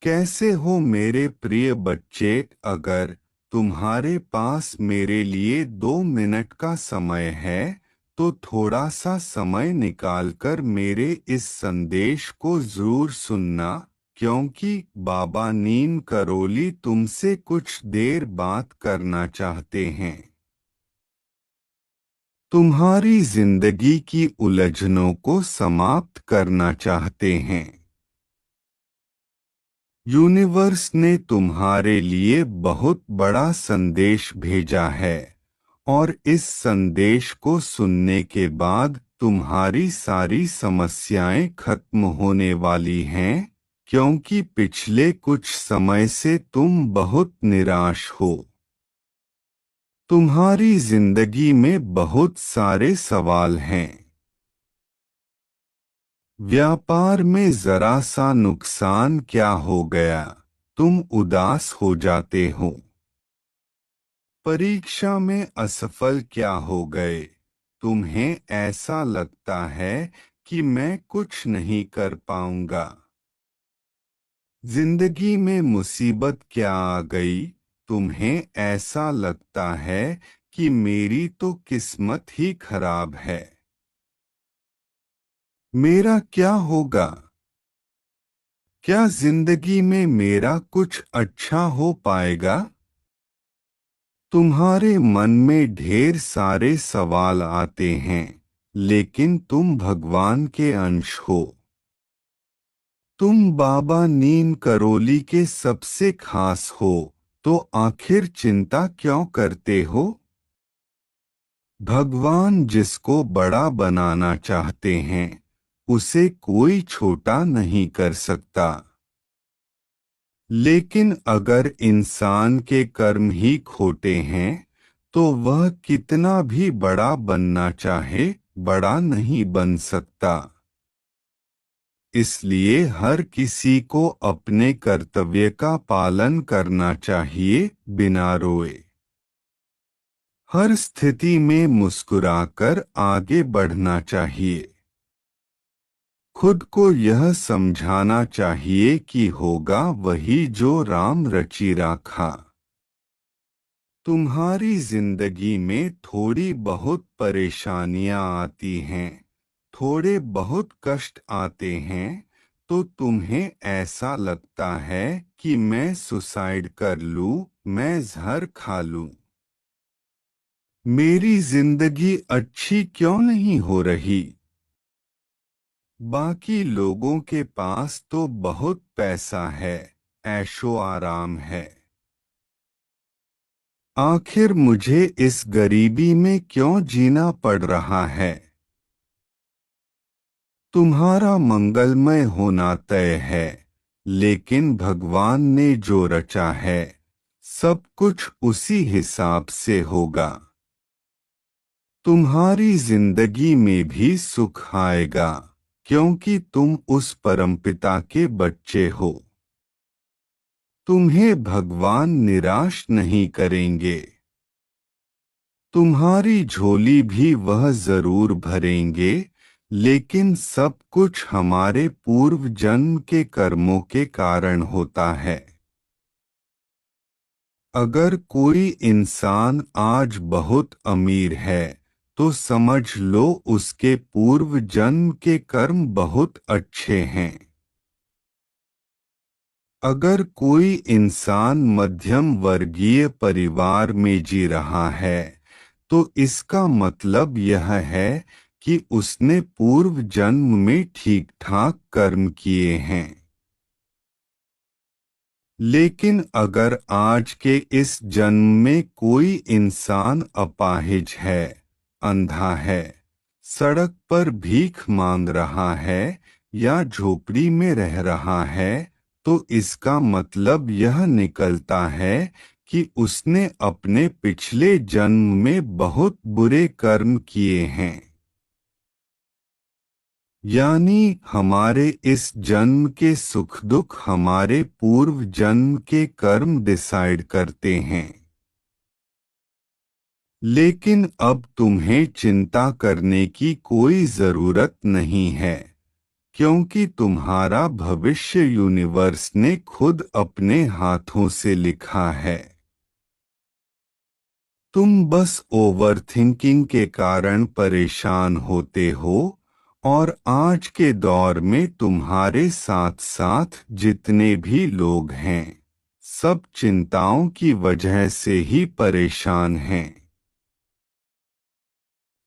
कैसे हो मेरे प्रिय बच्चे? अगर तुम्हारे पास मेरे लिए 2 मिनट का समय है तो थोड़ा सा समय निकालकर मेरे इस संदेश को जरूर सुनना, क्योंकि बाबा नीम करोली तुमसे कुछ देर बात करना चाहते हैं। तुम्हारी जिंदगी की उलझनों को समाप्त करना चाहते हैं। यूनिवर्स ने तुम्हारे लिए बहुत बड़ा संदेश भेजा है, और इस संदेश को सुनने के बाद तुम्हारी सारी समस्याएं खत्म होने वाली हैं, क्योंकि पिछले कुछ समय से तुम बहुत निराश हो। तुम्हारी जिंदगी में बहुत सारे सवाल हैं। व्यापार में जरा सा नुकसान क्या हो गया, तुम उदास हो जाते हो। परीक्षा में असफल क्या हो गए, तुम्हें ऐसा लगता है कि मैं कुछ नहीं कर पाऊंगा। जिंदगी में मुसीबत क्या आ गई, तुम्हें ऐसा लगता है कि मेरी तो किस्मत ही खराब है। मेरा क्या होगा? क्या जिंदगी में मेरा कुछ अच्छा हो पाएगा? तुम्हारे मन में ढेर सारे सवाल आते हैं, लेकिन तुम भगवान के अंश हो। तुम बाबा नीम करोली के सबसे खास हो, तो आखिर चिंता क्यों करते हो? भगवान जिसको बड़ा बनाना चाहते हैं, उसे कोई छोटा नहीं कर सकता। लेकिन अगर इंसान के कर्म ही खोटे हैं, तो वह कितना भी बड़ा बनना चाहे, बड़ा नहीं बन सकता। इसलिए हर किसी को अपने कर्तव्य का पालन करना चाहिए, बिना रोए। हर स्थिति में मुस्कुराकर आगे बढ़ना चाहिए। खुद को यह समझाना चाहिए कि होगा वही जो राम रचि राखा। तुम्हारी जिंदगी में थोड़ी बहुत परेशानियां आती हैं, थोड़े बहुत कष्ट आते हैं, तो तुम्हें ऐसा लगता है कि मैं सुसाइड कर लूं, मैं जहर खा लूं। मेरी जिंदगी अच्छी क्यों नहीं हो रही? बाकी लोगों के पास तो बहुत पैसा है, ऐशो आराम है। आखिर मुझे इस गरीबी में क्यों जीना पड़ रहा है? तुम्हारा मंगलमय होना तय है, लेकिन भगवान ने जो रचा है, सब कुछ उसी हिसाब से होगा। तुम्हारी जिंदगी में भी सुख आएगा, क्योंकि तुम उस परमपिता के बच्चे हो। तुम्हें भगवान निराश नहीं करेंगे। तुम्हारी झोली भी वह जरूर भरेंगे, लेकिन सब कुछ हमारे पूर्व जन्म के कर्मों के कारण होता है। अगर कोई इंसान आज बहुत अमीर है, तो समझ लो उसके पूर्व जन्म के कर्म बहुत अच्छे हैं। अगर कोई इंसान मध्यम वर्गीय परिवार में जी रहा है, तो इसका मतलब यह है कि उसने पूर्व जन्म में ठीक ठाक कर्म किए हैं। लेकिन अगर आज के इस जन्म में कोई इंसान अपाहिज है, अंधा है, सड़क पर भीख मांग रहा है, या झोपड़ी में रह रहा है, तो इसका मतलब यह निकलता है कि उसने अपने पिछले जन्म में बहुत बुरे कर्म किए हैं। यानी हमारे इस जन्म के सुख दुख हमारे पूर्व जन्म के कर्म डिसाइड करते हैं। लेकिन अब तुम्हें चिंता करने की कोई जरूरत नहीं है। क्योंकि तुम्हारा भविष्य यूनिवर्स ने खुद अपने हाथों से लिखा है। तुम बस ओवरथिंकिंग के कारण परेशान होते हो, और आज के दौर में तुम्हारे साथ साथ जितने भी लोग हैं, सब चिंताओं की वजह से ही परेशान हैं।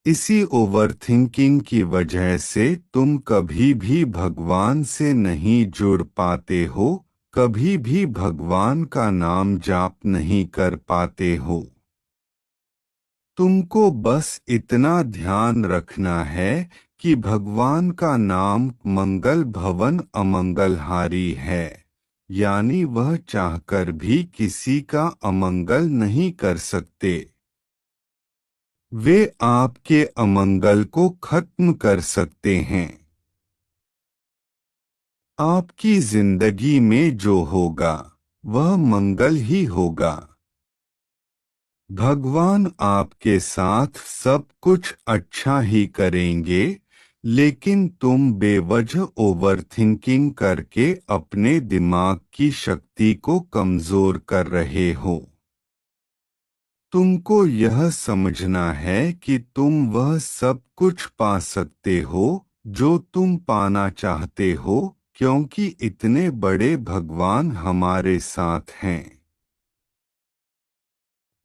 इसी ओवरथिंकिंग की वजह से तुम कभी भी भगवान से नहीं जुड़ पाते हो, कभी भी भगवान का नाम जाप नहीं कर पाते हो। तुमको बस इतना ध्यान रखना है कि भगवान का नाम मंगल भवन अमंगलहारी है, यानी वह चाहकर भी किसी का अमंगल नहीं कर सकते। वे आपके अमंगल को खत्म कर सकते हैं। आपकी जिंदगी में जो होगा वह मंगल ही होगा। भगवान आपके साथ सब कुछ अच्छा ही करेंगे, लेकिन तुम बेवजह ओवरथिंकिंग करके अपने दिमाग की शक्ति को कमजोर कर रहे हो। तुमको यह समझना है कि तुम वह सब कुछ पा सकते हो जो तुम पाना चाहते हो, क्योंकि इतने बड़े भगवान हमारे साथ हैं।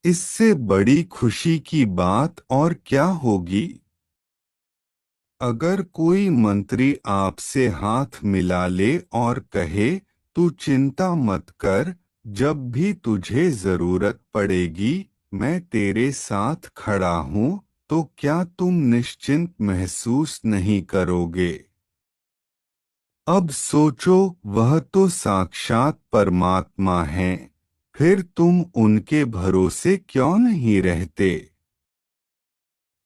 इससे बड़ी खुशी की बात और क्या होगी? अगर कोई मंत्री आपसे हाथ मिला ले और कहे, तू चिंता मत कर, जब भी तुझे जरूरत पड़ेगी मैं तेरे साथ खड़ा हूँ, तो क्या तुम निश्चिंत महसूस नहीं करोगे? अब सोचो, वह तो साक्षात परमात्मा हैं, फिर तुम उनके भरोसे क्यों नहीं रहते?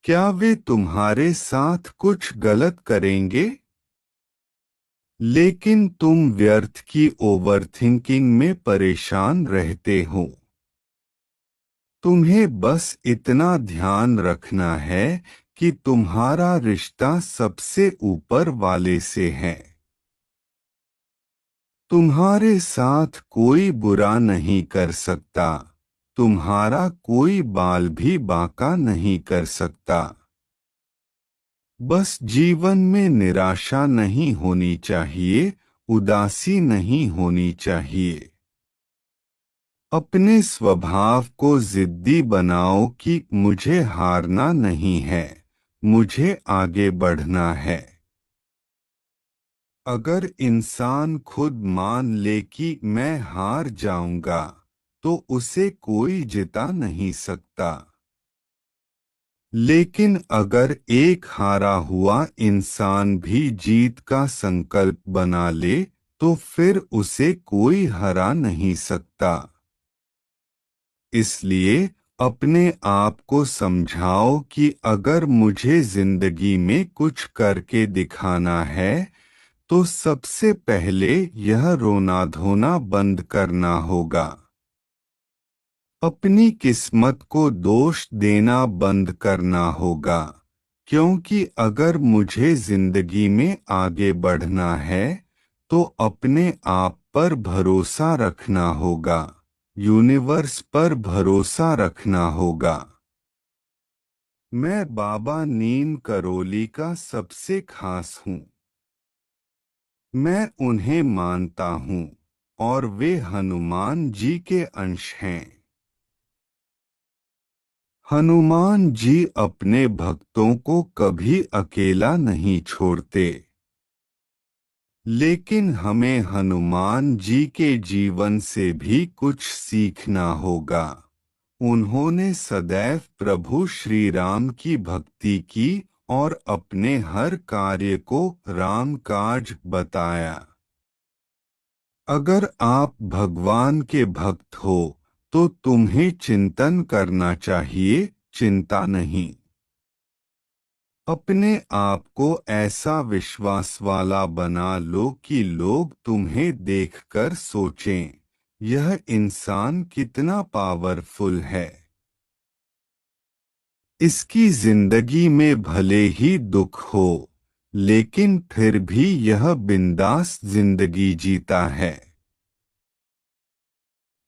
क्या वे तुम्हारे साथ कुछ गलत करेंगे? लेकिन तुम व्यर्थ की ओवरथिंकिंग में परेशान रहते हो। तुम्हें बस इतना ध्यान रखना है कि तुम्हारा रिश्ता सबसे ऊपर वाले से है। तुम्हारे साथ कोई बुरा नहीं कर सकता, तुम्हारा कोई बाल भी बांका नहीं कर सकता। बस जीवन में निराशा नहीं होनी चाहिए, उदासी नहीं होनी चाहिए। अपने स्वभाव को जिद्दी बनाओ कि मुझे हारना नहीं है, मुझे आगे बढ़ना है। अगर इंसान खुद मान ले कि मैं हार जाऊंगा, तो उसे कोई जिता नहीं सकता। लेकिन अगर एक हारा हुआ इंसान भी जीत का संकल्प बना ले, तो फिर उसे कोई हरा नहीं सकता। इसलिए अपने आप को समझाओ कि अगर मुझे जिंदगी में कुछ करके दिखाना है, तो सबसे पहले यह रोना धोना बंद करना होगा। अपनी किस्मत को दोष देना बंद करना होगा, क्योंकि अगर मुझे जिंदगी में आगे बढ़ना है, तो अपने आप पर भरोसा रखना होगा, यूनिवर्स पर भरोसा रखना होगा। मैं बाबा नीम करोली का सबसे खास हूँ। मैं उन्हें मानता हूँ, और वे हनुमान जी के अंश हैं। हनुमान जी अपने भक्तों को कभी अकेला नहीं छोड़ते। लेकिन हमें हनुमान जी के जीवन से भी कुछ सीखना होगा। उन्होंने सदैव प्रभु श्री राम की भक्ति की और अपने हर कार्य को राम काज बताया। अगर आप भगवान के भक्त हो, तो तुम्हें चिंतन करना चाहिए, चिंता नहीं। अपने आप को ऐसा विश्वास वाला बना लो कि लोग तुम्हें देखकर सोचें, यह इंसान कितना पावरफुल है। इसकी जिंदगी में भले ही दुख हो, लेकिन फिर भी यह बिंदास जिंदगी जीता है।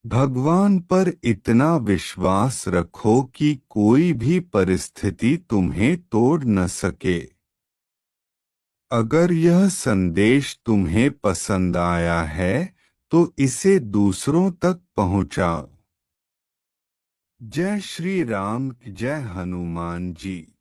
भगवान पर इतना विश्वास रखो कि कोई भी परिस्थिति तुम्हें तोड़ न सके। अगर यह संदेश तुम्हें पसंद आया है तो इसे दूसरों तक पहुंचाओ। जय श्री राम, जय हनुमान जी।